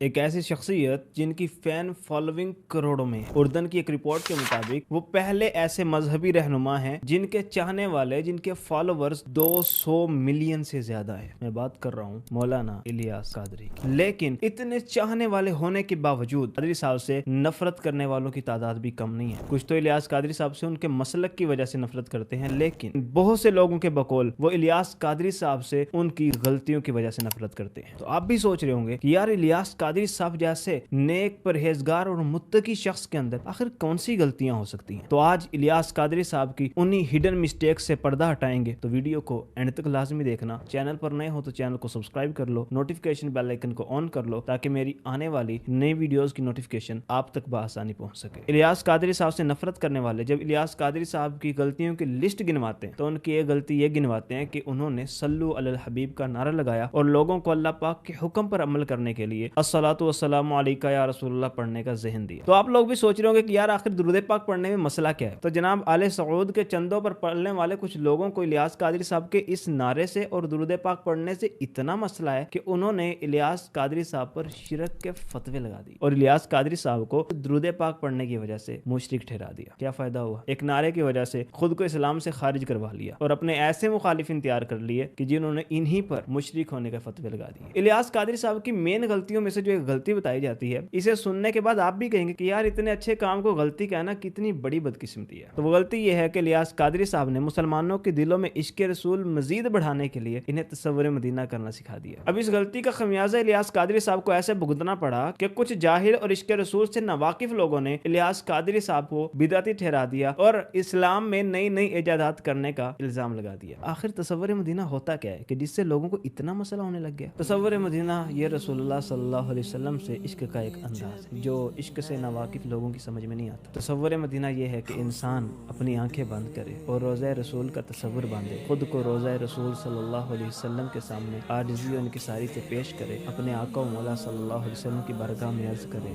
एक ऐसी शख्सियत जिनकी फैन फॉलोइंग करोड़ों में है। उर्दन की एक रिपोर्ट के मुताबिक वो पहले ऐसे मजहबी रहनुमा हैं जिनके चाहने वाले, जिनके फॉलोवर्स 200 मिलियन से ज्यादा है। मैं बात कर रहा हूँ मौलाना इलियास कादरी की। लेकिन इतने चाहने वाले होने के बावजूद कादरी साहब से नफरत करने वालों की तादाद भी कम नहीं है। कुछ तो इलियास कादरी साहब से उनके मसलक की वजह से नफरत करते हैं, लेकिन बहुत से लोगों के बकौल वो इलियास कादरी साहब से उनकी गलतियों की वजह से नफरत करते हैं। तो आप भी सोच रहे होंगे कि यार इलियास कादरी साहब जैसे नेक, परहेजगार और मुत्तकी शख्स के अंदर आखिर कौन सी गलतियां हो सकती हैं। तो आज इलियास कादरी साहब की उन्हीं हिडन मिस्टेक्स से पर्दा हटाएंगे। तो वीडियो को एंड तक लाजमी देखना। चैनल पर नए हो तो चैनल को सब्सक्राइब कर लो, नोटिफिकेशन बेल आइकन को ऑन कर लो ताकि मेरी आने वाली नई वीडियोस की नोटिफिकेशन आप तक बआसानी पहुंच सके। इलियास कादरी साहब से नफरत करने वाले जब इलियास कादरी साहब की गलतियों की लिस्ट गिनवाते हैं तो उनकी एक गलती ये गिनवाते हैं कि उन्होंने सल्लु अलल हबीब का नारा लगाया और लोगों को अल्लाह पाक के हुक्म पर अमल करने के लिए अस्सलातु वस्सलामु अलैका या रसूलुल्लाह पढ़ने का ज़हन दिया। तो आप लोग भी सोच रहे होंगे कि यार आखिर दुरूद पाक पढ़ने में मसला क्या है। तो जनाब आले सऊद के चंदों पर पढ़ने वाले कुछ लोगों को इलियास कादरी साहब के इस नारे से और दुरूद पाक पढ़ने से इतना मसला है कि उन्होंने इलियास कादरी साहब पर शिरक के फतवे लगा दिए और इलियास कादरी साहब को दुरूद पाक पढ़ने की वजह से मुशरिक ठहरा दिया। क्या फायदा हुआ? एक नारे की वजह से खुद को इस्लाम से खारिज करवा लिया और अपने ऐसे मुखालिफिन तैयार कर लिए कि जिन्होंने इन्हीं पर मुशरिक होने के फतवे लगा दिए। इलियास कादरी साहब की मेन गलतियों में से जो एक गलती बताई जाती है, इसे सुनने के बाद आप भी कहेंगे कि यार इतने अच्छे काम को गलती कहना कितनी बड़ी बदकिस्मती है। तो वो गलती यह है कि इलियास कादरी साहब ने मुसलमानों के दिलों में इश्क रसूल मजीद बढ़ाने के लिए इन्हें तसव्वुर मदीना करना सिखा दिया। अब इस गलती का खमियाजा इलियास कादरी साहब को ऐसे भुगतना पड़ा कि कुछ जाहिल और इश्क रसूल से नावाकिफ लोगों ने इलियास कादरी साहब को बिदअती ठहरा दिया और इस्लाम में नई नई इजादात करने का इल्जाम लगा दिया। आखिर तसव्वुर मदीना होता क्या है कि जिससे लोगों को इतना मसला होने लग गया? तसव्वुर मदीना ये रसूलुल्लाह सल्लल्लाहु अलैहि वसल्लम से इश्क का एक अंदाज है जो इश्क से नावाकिफ लोगों की समझ में नहीं आता। तसव्वुर मदीना ये है कि इंसान अपनी आंखें बंद करे और रोज़ा रसूल का तसव्वुर बांधे, खुद को रोज़ा रसूल सल्लल्लाहु अलैहि वसल्लम के सामने आजिज़ी और इनकिसारी से पेश करे, अपने आका व मौला सल्लल्लाहु अलैहि वसल्लम की बारगाह में अर्ज़ करे,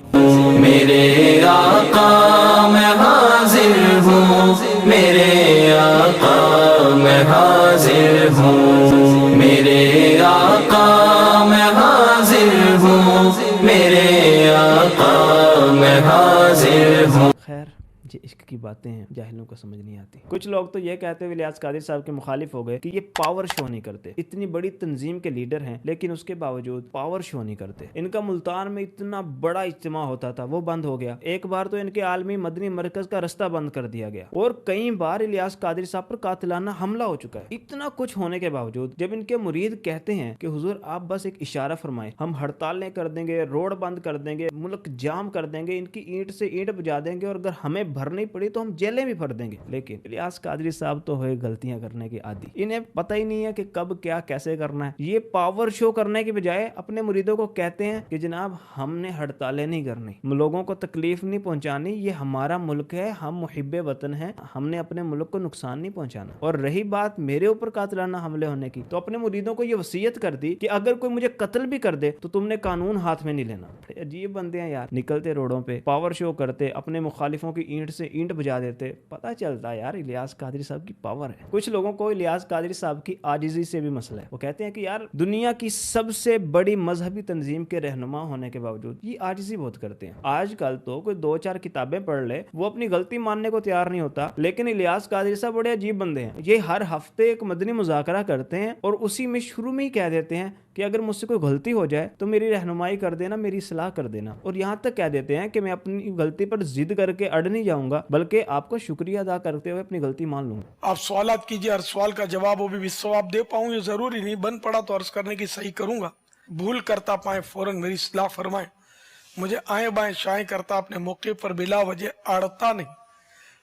मेरे आका मैं हाजिर हूँ, मेरे आका मैं हाजिर हूँ, मेरे आका मैं हाजिर हूँ, मेरे आका मैं हाजिर हूँ। खैर ये इश्क की बातें हैं, जाहिलों को समझ नहीं आती। कुछ लोग तो ये कहते हुए इलियास कादरी साहब के मुखालिफ हो गए कि ये पावर शो नहीं करते। इतनी बड़ी तंजीम के लीडर हैं लेकिन उसके बावजूद पावर शो नहीं करते। इनका मुल्तान में इतना बड़ा इज्तिमा होता था वो बंद हो गया। एक बार तो इनके आलमी मदनी मरकज का रास्ता बंद कर दिया गया और कई बार इलियास कादरी साहब पर कातिलाना हमला हो चुका है। इतना कुछ होने के बावजूद जब इनके मुरीद कहते हैं कि हुजूर आप बस एक इशारा फरमाएं, हम हड़तालें कर देंगे, रोड बंद कर देंगे, मुल्क जाम कर देंगे, इनकी ईंट से ईंट बजा देंगे और अगर हमें भरनी पड़ी तो हम जेलें भी भर देंगे। लेकिन इलियास कादरी साहब तो हुए गलतियां करने के आदी। इन्हें पता ही नहीं है कि कब क्या कैसे करना है। ये पावर शो करने की बजाय अपने मुरीदों को कहते हैं कि जनाब हमने हड़तालें नहीं करनी, लोगों को तकलीफ नहीं पहुंचानी, ये हमारा मुल्क है, हम मुहिब्बे वतन हैं, हमने अपने मुल्क को नुकसान नहीं पहुंचाना। और रही बात मेरे ऊपर कातिलाना हमले होने की, तो अपने मुरीदों को ये वसीयत कर दी कि अगर कोई मुझे कत्ल भी कर दे तो तुमने कानून हाथ में नहीं लेना। अजीब बंदे हैं यार, निकलते रोडों पे पावर शो करते, अपने मुखालिफों की ईंट से ईंट बजा देते। पता चलता है यार इलियास कादरी साहब की पावर है। कुछ लोगों को इलियास कादरी साहब की आजिज़ी से भी मसला है। वो कहते हैं कि यार दुनिया की सबसे बड़ी मजहबी तंजीम के रहनुमा होने के बावजूद ये आजिज़ी बहुत करते हैं। आजकल तो कोई 2-4 किताबें पढ़ ले वो अपनी गलती मानने को तैयार नहीं होता। लेकिन इलियास कादरी साहब बड़े अजीब बंदे हैं। ये हर हफ्ते एक मदनी मुज़ाकरा करते हैं और उसी में शुरू में ही कह देते हैं कि अगर मुझसे कोई गलती हो जाए तो मेरी रहनुमाई कर देना, मेरी सलाह कर देना। और यहाँ तक कह देते हैं कि मैं अपनी गलती पर जिद करके अड़ नहीं जाऊंगा बल्कि आपका शुक्रिया अदा करते हुए अपनी गलती मान लूंगा। आप सवालात कीजिए, हर सवाल का जवाब वो भी सवाब दे पाऊं ये जरूरी नहीं, बन पड़ा तो अर्ज करने की सही करूंगा। भूल करता पाए फौरन मेरी सलाह फरमाए, मुझे आए बाएं शाएं करता अपने मौके पर बिला वजह अड़ता नहीं,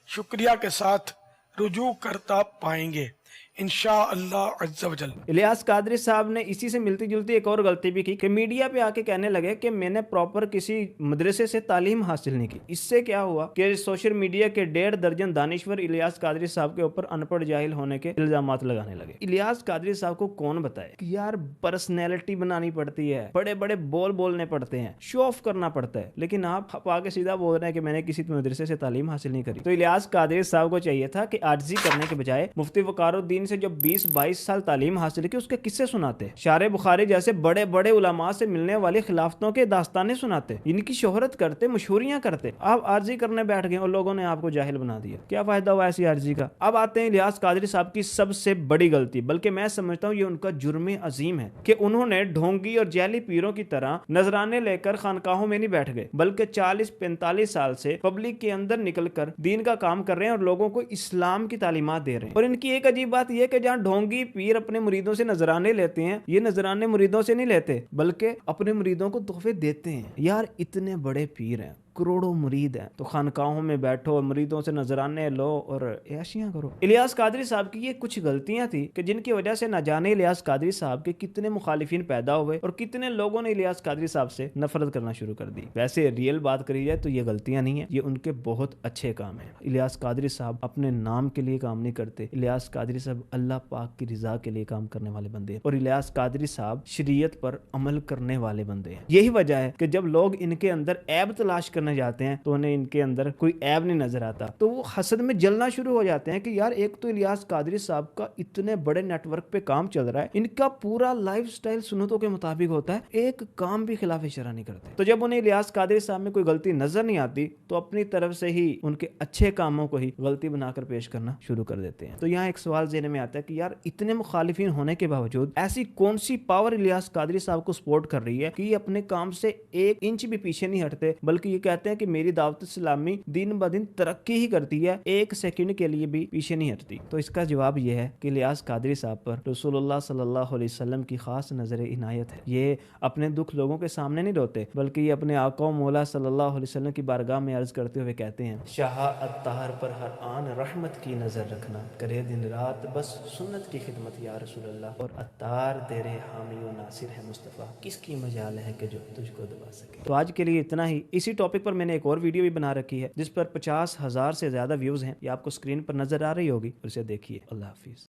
शुक्रिया के साथ रुजू करता पाएंगे इंशाअल्लाह अज़्ज़ा वजल। इलियास कादरी साहब ने इसी से मिलती जुलती एक और गलती भी की कि मीडिया पे आके कहने लगे कि मैंने प्रॉपर किसी मदरसे से तालीम हासिल नहीं की। इससे क्या हुआ कि सोशल मीडिया के 1.5 दर्जन दानिश्वर इलियास कादरी साहब के ऊपर अनपढ़ जाहिल होने के इल्जामात लगाने लगे। इलियास कादरी साहब को कौन बताए कि यार पर्सनैलिटी बनानी पड़ती है, बड़े बड़े बोल बोलने पड़ते हैं, शो ऑफ करना पड़ता है, लेकिन आप आगे सीधा बोल रहे हैं कि मैंने किसी मदरसे से तालीम हासिल नहीं करी। तो इलियास कादरी साहब को चाहिए था कि आजिज़ी करने के बजाय मुफ्ती वकारुद्दीन से जब 20-22 साल तालीम हासिल की उसके किस्से सुनाते, शारे बुखारी जैसे बड़े बड़े उलमा से मिलने वाली खिलाफतों के दास्तानें सुनाते, इनकी शोहरत करते, मशहूरियां करते। आप आर्जी करने बैठ गए और लोगों ने आपको जाहिल बना दिया। क्या फायदा हुआ ऐसी आर्जी का? अब आते हैं इलियास कादरी साहब की सबसे बड़ी गलती, बल्कि मैं समझता हूँ ये उनका जुर्म अजीम है कि उन्होंने ढोंगी और जैली पीरों की तरह नजराने लेकर खानकाहों में नहीं बैठ गए, बल्कि 40-45 साल से पब्लिक के अंदर निकलकर दीन का काम कर रहे हैं और लोगों को इस्लाम की तालीमात दे रहे हैं। और इनकी एक अजीब बात यह कि जहाँ ढोंगी पीर अपने मुरीदों से नजराने लेते हैं, ये नजराने मुरीदों से नहीं लेते बल्कि अपने मुरीदों को तोहफे देते हैं। यार इतने बड़े पीर हैं, करोड़ों मुरीद हैं, तो खानकाहों में बैठो, मुरीदों से नजराने लो और ऐशियां करो। इलियास कादरी साहब की ये कुछ गलतियां थी कि जिनकी वजह से न जाने इलियास कादरी साहब के कितने मुखालिफिन पैदा हुए और कितने लोगों ने इलियास कादरी साहब से नफरत करना शुरू कर दी। वैसे रियल बात करी जाए तो ये गलतियां नहीं है, ये उनके बहुत अच्छे काम है। इलियास कादरी साहब अपने नाम के लिए काम नहीं करते, इलियास कादरी साहब अल्लाह पाक की रिजा के लिए काम करने वाले बंदे हैं और इलियास कादरी साहब शरीयत पर अमल करने वाले बंदे हैं। यही वजह है कि जब लोग इनके अंदर ऐब तलाश करने जाते हैं तो उन्हें इनके अंदर कोई ऐब नहीं नजर आता, तो वो हसद में जलना शुरू हो जाते हैं कि यार एक तो इलियास कादरी साहब का इतने बड़े नेटवर्क पे काम चल रहा है, इनका पूरा लाइफस्टाइल सुन्नतों के मुताबिक होता है, एक काम भी खिलाफ शरअ नहीं करते। तो जब उन्हें इलियास कादरी साहब में कोई गलती नजर नहीं आती तो अपनी तरफ से ही उनके अच्छे कामों को ही गलती बनाकर पेश करना शुरू कर देते हैं। तो यहाँ एक सवाल ज़हन में आता है कि यार इतने मुखालिफिन होने के बावजूद ऐसी कौन सी पावर इलियास कादरी साहब को सपोर्ट कर रही है कि ये अपने काम से 1 इंच भी पीछे नहीं हटते, बल्कि ये कहते हैं कि मेरी दावत इस्लामी दिन ब दिन तरक्की ही करती है, 1 सेकंड के लिए भी पीछे नहीं हटती। तो इसका जवाब यह है कि इलियास कादरी साहब पर रसूलुल्लाह सल्लल्लाहु अलैहि वसल्लम की खास नजर इनायत है। ये अपने दुख लोगों के सामने नहीं रोते, बल्कि ये अपने आका मौला सल्लल्लाहु अलैहि वसल्लम की बारगाह में अर्ज करते हुए कहते हैं, शाह अत्ताहर पर हर आन रहमत की नजर रखना, करे दिन रात बस सुन्नत की खिदमत या रसूलल्लाह, और अत्तार तेरे हामी व नासिर है मुस्तफ़ा, किसकी मजाल है कि जो तुझको दबा सके। तो आज के लिए इतना ही। इसी टॉपिक पर मैंने एक और वीडियो भी बना रखी है जिस पर 50,000 से ज्यादा व्यूज हैं, ये आपको स्क्रीन पर नजर आ रही होगी, उसे देखिए। अल्लाह हाफिज।